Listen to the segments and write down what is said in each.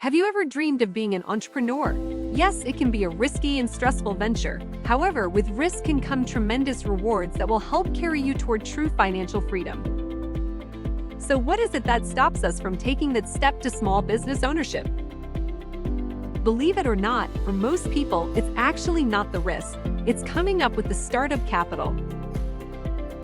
Have you ever dreamed of being an entrepreneur? Yes, it can be a risky and stressful venture. However, with risk can come tremendous rewards that will help carry you toward true financial freedom. So what is it that stops us from taking that step to small business ownership? Believe it or not, for most people, it's actually not the risk. It's coming up with the startup capital.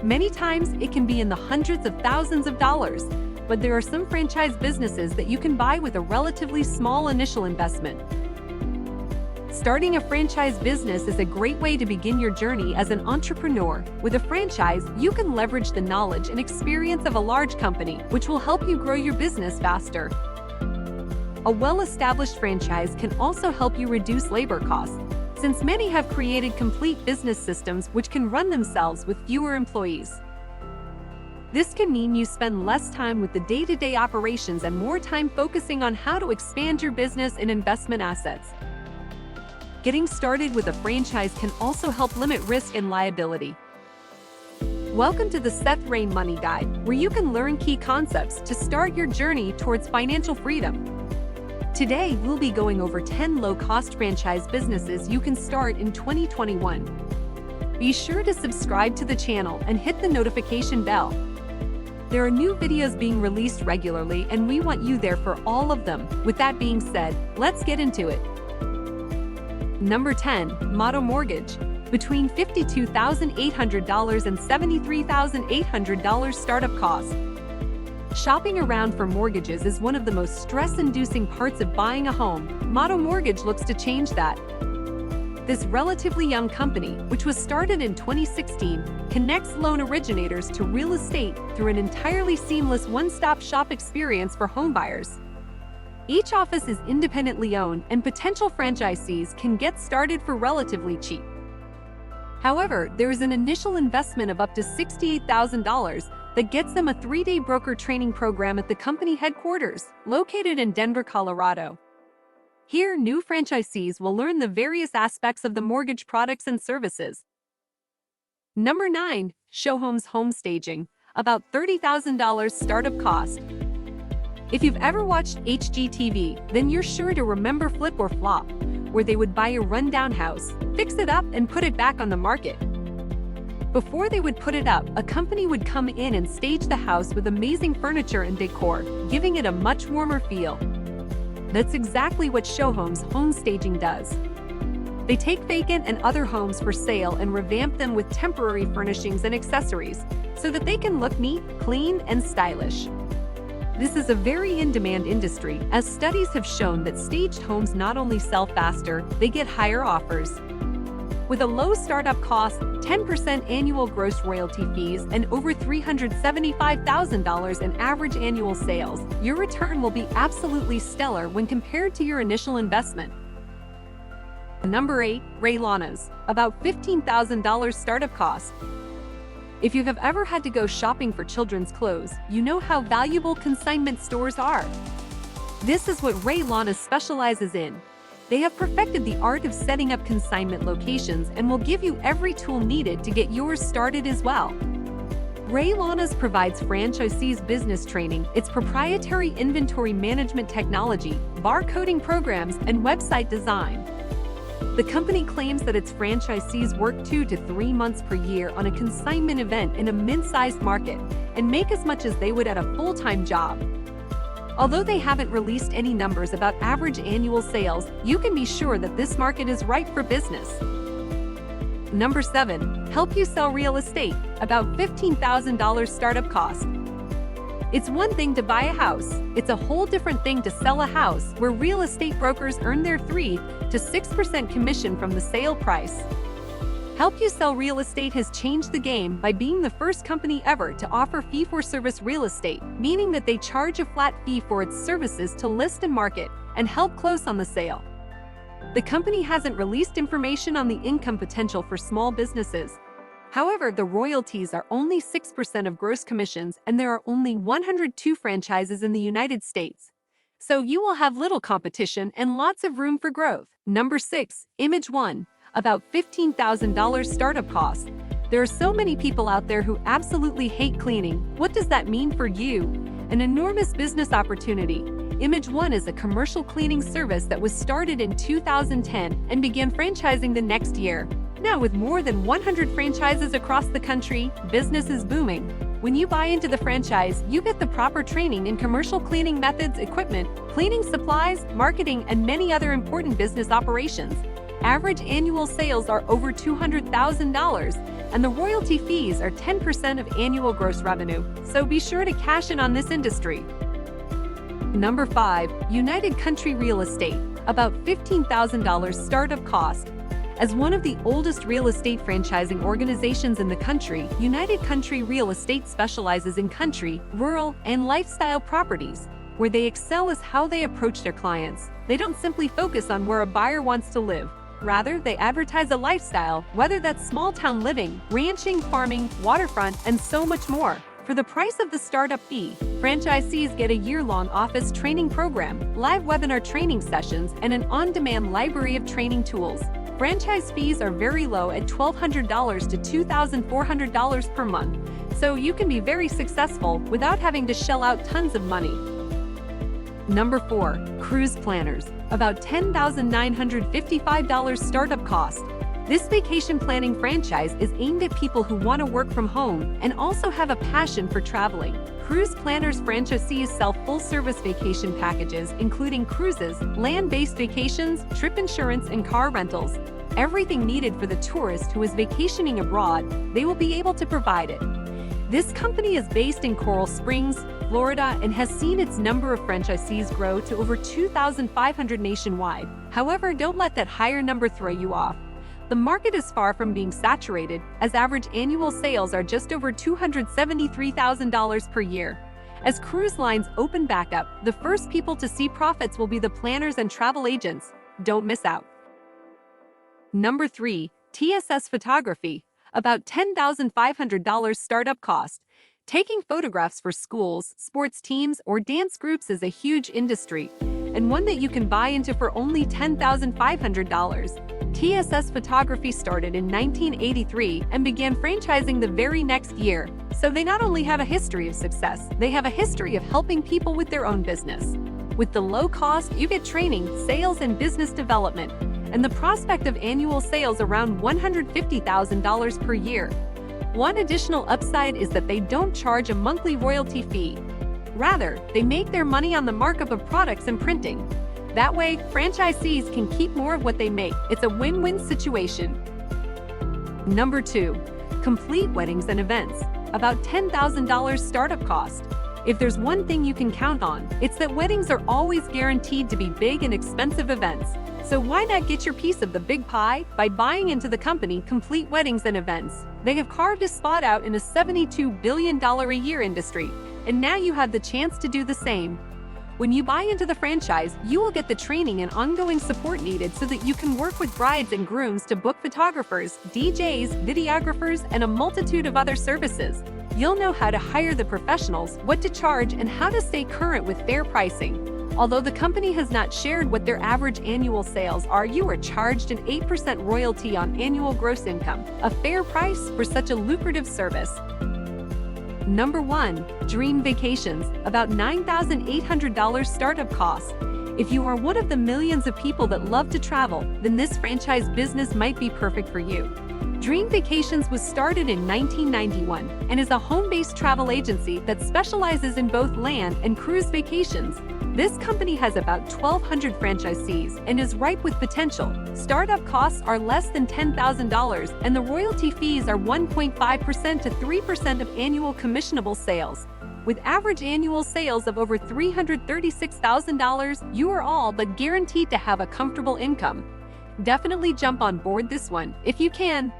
Many times, it can be in the hundreds of thousands of dollars, but there are some franchise businesses that you can buy with a relatively small initial investment. Starting a franchise business is a great way to begin your journey as an entrepreneur. With a franchise, you can leverage the knowledge and experience of a large company, which will help you grow your business faster. A well-established franchise can also help you reduce labor costs, since many have created complete business systems which can run themselves with fewer employees. This can mean you spend less time with the day-to-day operations and more time focusing on how to expand your business and investment assets. Getting started with a franchise can also help limit risk and liability. Welcome to the Seth Rain Money Guide, where you can learn key concepts to start your journey towards financial freedom. Today, we'll be going over 10 low-cost franchise businesses you can start in 2021. Be sure to subscribe to the channel and hit the notification bell. There are new videos being released regularly, and we want you there for all of them. With that being said, let's get into it. Number 10. Motto Mortgage. Between $52,800 and $73,800 startup cost. Shopping around for mortgages is one of the most stress-inducing parts of buying a home. Motto Mortgage looks to change that. This relatively young company, which was started in 2016, connects loan originators to real estate through an entirely seamless one-stop shop experience for homebuyers. Each office is independently owned, and potential franchisees can get started for relatively cheap. However, there is an initial investment of up to $68,000 that gets them a 3-day broker training program at the company headquarters, located in Denver, Colorado. Here, new franchisees will learn the various aspects of the mortgage products and services. Number 9. Show Homes Home Staging. About $30,000 startup cost. If you've ever watched HGTV, then you're sure to remember Flip or Flop, where they would buy a rundown house, fix it up, and put it back on the market. Before they would put it up, a company would come in and stage the house with amazing furniture and decor, giving it a much warmer feel. That's exactly what Show Homes Home Staging does. They take vacant and other homes for sale and revamp them with temporary furnishings and accessories, so that they can look neat, clean, and stylish. This is a very in-demand industry, as studies have shown that staged homes not only sell faster, they get higher offers. With a low startup cost, 10% annual gross royalty fees, and over $375,000 in average annual sales, your return will be absolutely stellar when compared to your initial investment. Number 8. Raylanas. About $15,000 startup cost. If you have ever had to go shopping for children's clothes, you know how valuable consignment stores are. This is what Raylanas specializes in. They have perfected the art of setting up consignment locations and will give you every tool needed to get yours started as well. Raylanas provides franchisees business training, its proprietary inventory management technology, barcoding programs, and website design. The company claims that its franchisees work 2 to 3 months per year on a consignment event in a mid-sized market and make as much as they would at a full-time job. Although they haven't released any numbers about average annual sales, you can be sure that this market is ripe for business. Number 7. Help you sell real estate. About $15,000 startup cost. It's one thing to buy a house. It's a whole different thing to sell a house, where real estate brokers earn their 3 to 6% commission from the sale price. Help You Sell Real Estate has changed the game by being the first company ever to offer fee-for-service real estate, meaning that they charge a flat fee for its services to list and market and help close on the sale. The company hasn't released information on the income potential for small businesses. However, the royalties are only 6% of gross commissions, and there are only 102 franchises in the United States. So you will have little competition and lots of room for growth. Number 6. Image One. About $15,000 startup cost. There are so many people out there who absolutely hate cleaning. What does that mean for you? An enormous business opportunity. Image One is a commercial cleaning service that was started in 2010 and began franchising the next year. Now, with more than 100 franchises across the country, business is booming. When you buy into the franchise, you get the proper training in commercial cleaning methods, equipment, cleaning supplies, marketing, and many other important business operations. Average annual sales are over $200,000, and the royalty fees are 10% of annual gross revenue, so be sure to cash in on this industry. Number 5. United Country Real Estate, about $15,000 startup cost. As one of the oldest real estate franchising organizations in the country, United Country Real Estate specializes in country, rural, and lifestyle properties. Where they excel is how they approach their clients. They don't simply focus on where a buyer wants to live. Rather, they advertise a lifestyle, whether that's small-town living, ranching, farming, waterfront, and so much more. For the price of the startup fee, franchisees get a year-long office training program, live webinar training sessions, and an on-demand library of training tools. Franchise fees are very low at $1,200 to $2,400 per month, so you can be very successful without having to shell out tons of money. Number 4. Cruise Planners, about $10,955 startup cost. This vacation planning franchise is aimed at people who want to work from home and also have a passion for traveling. Cruise Planners franchisees sell full-service vacation packages, including cruises, land-based vacations, trip insurance, and car rentals. Everything needed for the tourist who is vacationing abroad, they will be able to provide it. This company is based in Coral Springs, Florida, and has seen its number of franchisees grow to over 2,500 nationwide. However, don't let that higher number throw you off. The market is far from being saturated, as average annual sales are just over $273,000 per year. As cruise lines open back up, the first people to see profits will be the planners and travel agents. Don't miss out. Number 3. TSS Photography, about $10,500 startup cost. Taking photographs for schools, sports teams, or dance groups is a huge industry, and one that you can buy into for only $10,500. TSS Photography started in 1983 and began franchising the very next year, so they not only have a history of success, they have a history of helping people with their own business. With the low cost, you get training, sales, and business development, and the prospect of annual sales around $150,000 per year. One additional upside is that they don't charge a monthly royalty fee. Rather, they make their money on the markup of products and printing. That way, franchisees can keep more of what they make. It's a win-win situation. Number 2. Complete Weddings and Events, about $10,000 startup cost. If there's one thing you can count on, it's that weddings are always guaranteed to be big and expensive events. So why not get your piece of the big pie by buying into the company Complete Weddings and Events? They have carved a spot out in a $72 billion a year industry, and now you have the chance to do the same. When you buy into the franchise, you will get the training and ongoing support needed so that you can work with brides and grooms to book photographers, DJs, videographers, and a multitude of other services. You'll know how to hire the professionals, what to charge, and how to stay current with fair pricing. Although the company has not shared what their average annual sales are, you are charged an 8% royalty on annual gross income, a fair price for such a lucrative service. Number 1. Dream Vacations, about $9,800 startup cost. If you are one of the millions of people that love to travel, then this franchise business might be perfect for you. Dream Vacations was started in 1991 and is a home-based travel agency that specializes in both land and cruise vacations. This company has about 1,200 franchisees and is ripe with potential. Startup costs are less than $10,000, and the royalty fees are 1.5% to 3% of annual commissionable sales. With average annual sales of over $336,000, you are all but guaranteed to have a comfortable income. Definitely jump on board this one if you can.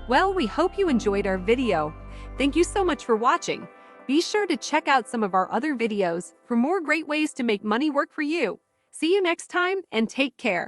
Well, we hope you enjoyed our video. Thank you so much for watching. Be sure to check out some of our other videos for more great ways to make money work for you. See you next time and take care.